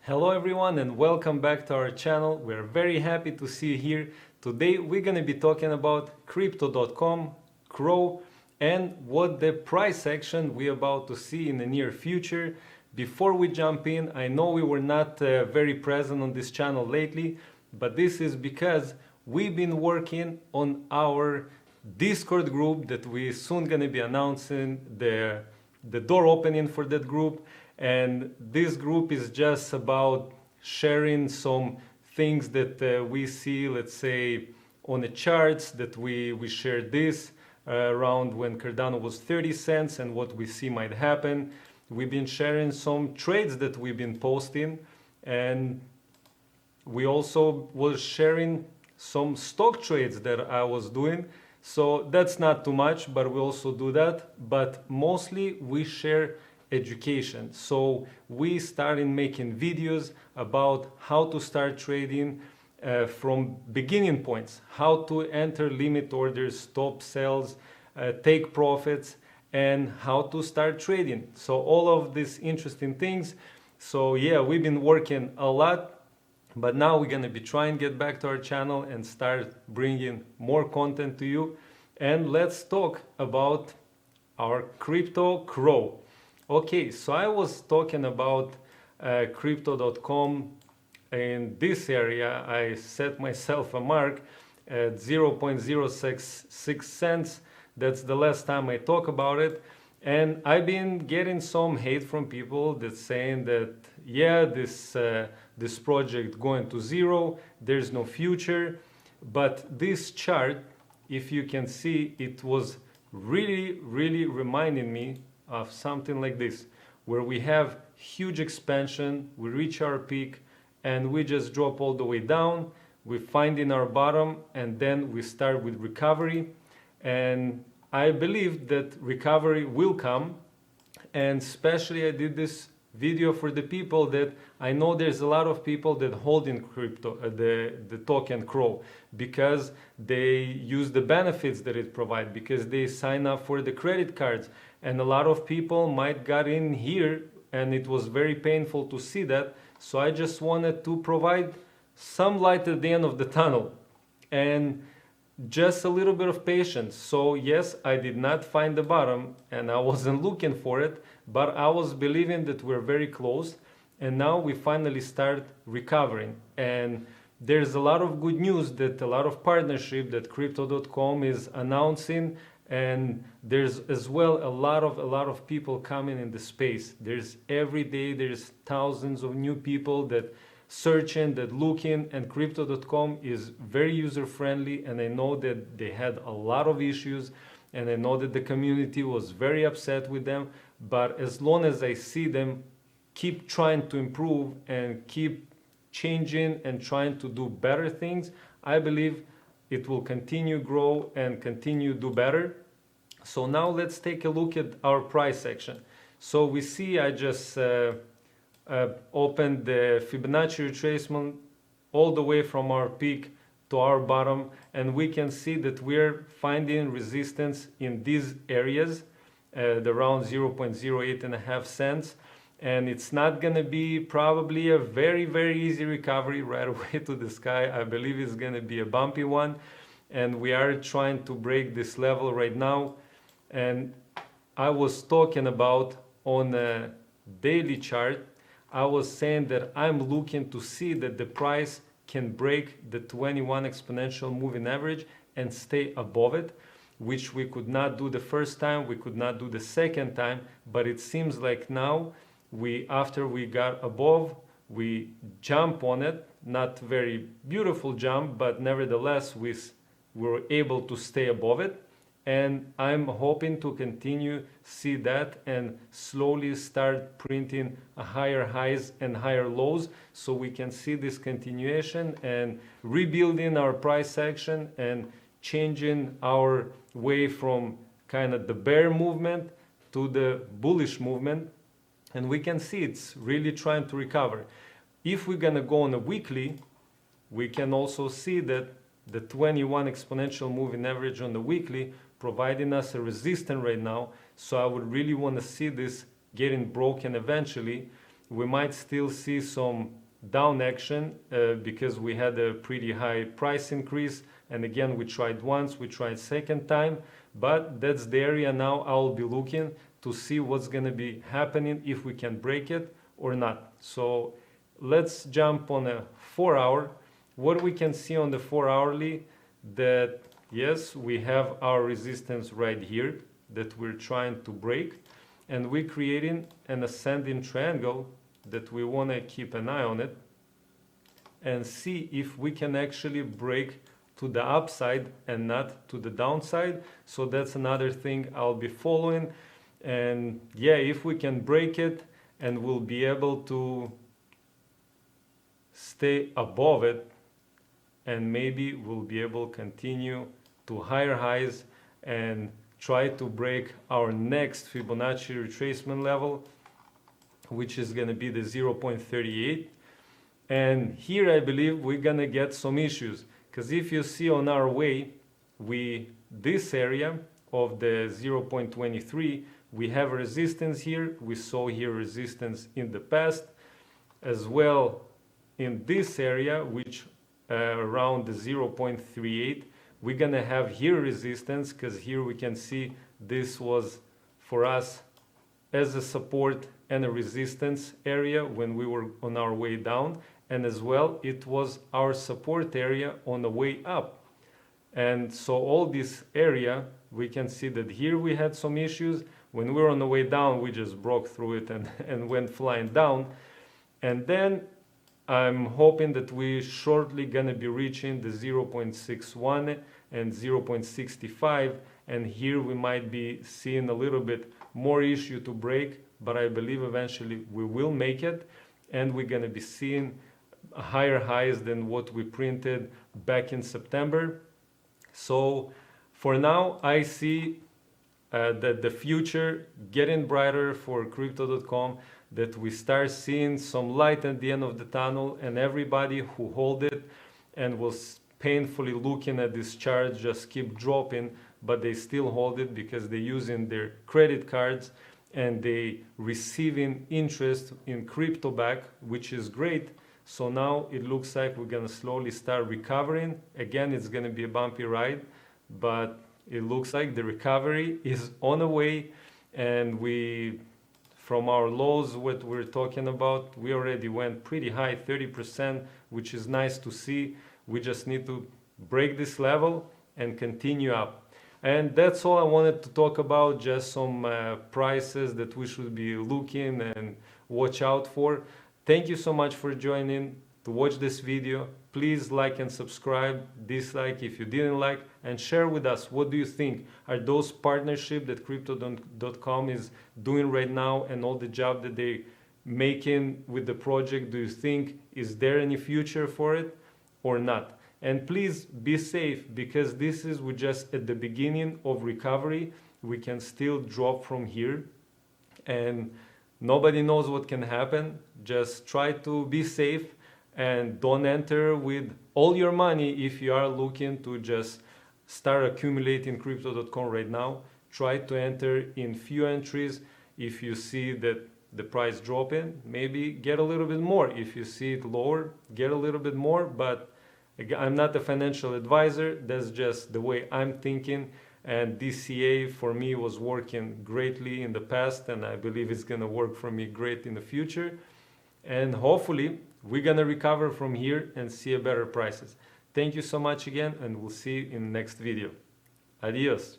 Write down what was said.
Hello everyone and welcome back to our channel. We're very happy to see you here. Today we're going to be talking about crypto.com, CRO, and what the price action we're about to see in the near future. Before we jump in, I know we were not very present on this channel lately, but this is because we've been working on our Discord group that we soon going to be announcing the door opening for that group. And this group is just about sharing some things that we see, let's say, on the charts that we shared this around when Cardano was 30 cents and what we see might happen. We've been sharing some trades that we've been posting, and we also was sharing some stock trades that I was doing. So that's not too much, but we also do that. But mostly we share education. So we started making videos about how to start trading from beginning points, how to enter limit orders, stop sells, take profits, and how to start trading. So all of these interesting things. So yeah, we've been working a lot, but now we're going to be trying to get back to our channel and start bringing more content to you. And let's talk about our crypto CRO. Okay, so I was talking about crypto.com. In this area, I set myself a mark at 0.066 cents. That's the last time I talk about it. And I've been getting some hate from people that's saying that, yeah, this project going to zero, there's no future. But this chart, if you can see, it was really reminding me of something like this, where we have huge expansion, we reach our peak, and we just drop all the way down. We find in our bottom, and then we start with recovery. And I believe that recovery will come, and especially I did this video for the people that I know there's a lot of people that hold in crypto, the token CRO, because they use the benefits that it provides, because they sign up for the credit cards. And a lot of people might got in here and it was very painful to see that. So I just wanted to provide some light at the end of the tunnel and just a little bit of patience. So yes, I did not find the bottom and I wasn't looking for it, but I was believing that we're very close, and now we finally start recovering. And there's a lot of good news, that a lot of partnership that crypto.com is announcing, and there's as well a lot of people coming in the space. There's every day there's thousands of new people that searching, that looking, and crypto.com is very user friendly. And I know that they had a lot of issues, and I know that the community was very upset with them. But as long as I see them keep trying to improve and keep changing and trying to do better things, I believe it will continue grow and continue do better. So now let's take a look at our price action. So we see I just opened the Fibonacci retracement all the way from our peak to our bottom, and we can see that we're finding resistance in these areas at around 0.08 cents. And it's not going to be probably a very easy recovery right away to the sky. I believe it's going to be a bumpy one, and we are trying to break this level right now. And I was talking about on a daily chart, I was saying that I'm looking to see that the price can break the 21 exponential moving average and stay above it, which we could not do the first time, we could not do the second time. But it seems like now after we got above, we jump on it. Not very beautiful jump, but nevertheless we were able to stay above it. And I'm hoping to continue see that and slowly start printing a higher highs and higher lows, so we can see this continuation and rebuilding our price action and changing our way from kind of the bear movement to the bullish movement. And we can see it's really trying to recover. If we're going to go on a weekly, we can also see that the 21 exponential moving average on the weekly providing us a resistance right now. So I would really want to see this getting broken eventually. we might still see some down action because we had a pretty high price increase, and again we tried once, we tried second time, but that's the area now I'll be looking to see what's gonna be happening, if we can break it or not. So let's jump on a 4-hour. What we can see on the 4-hourly, that yes, we have our resistance right here that we're trying to break, and we're creating an ascending triangle that we want to keep an eye on it and see if we can actually break to the upside and not to the downside. So that's another thing I'll be following. And yeah, if we can break it and we'll be able to stay above it, and maybe we'll be able to continue to higher highs and try to break our next Fibonacci retracement level, which is going to be the 0.38. And here I believe we're going to get some issues, because if you see on our way, this area of the 0.23, we have resistance here. We saw here resistance in the past as well in this area, which around the 0.38. We're gonna have here resistance, because here we can see this was for us as a support and a resistance area when we were on our way down, and as well it was our support area on the way up. And so all this area, we can see that here we had some issues. When we were on the way down, we just broke through it and went flying down. And then I'm hoping that we shortly gonna be reaching the 0.61 and 0.65, and here we might be seeing a little bit more issue to break, but I believe eventually we will make it, and we're gonna be seeing higher highs than what we printed back in September. So for now, I see that the future getting brighter for crypto.com, that we start seeing some light at the end of the tunnel, and everybody who hold it and was painfully looking at this chart just keep dropping, but they still hold it because they're using their credit cards and they receiving interest in crypto back, which is great. So now it looks like we're gonna slowly start recovering. Again, it's gonna be a bumpy ride, but it looks like the recovery is on the way, and from our lows, what we're talking about, we already went pretty high, 30%, which is nice to see. We just need to break this level and continue up. And that's all I wanted to talk about, just some prices that we should be looking and watch out for. Thank you so much for joining to watch this video. Please like and subscribe, dislike if you didn't like, and share with us what do you think are those partnerships that crypto.com is doing right now, and all the job that they making with the project. Do you think is there any future for it or not? And please be safe, because this is we're just at the beginning of recovery. We can still drop from here, and nobody knows what can happen. Just try to be safe and don't enter with all your money. If you are looking to just start accumulating crypto.com right now, try to enter in few entries. If you see that the price dropping, maybe get a little bit more. If you see it lower, get a little bit more. But again, I'm not a financial advisor. That's just the way I'm thinking. And DCA for me was working greatly in the past, and I believe it's going to work for me great in the future. And hopefully we're going to recover from here and see a better prices. Thank you so much again, and we'll see you in the next video. Adios.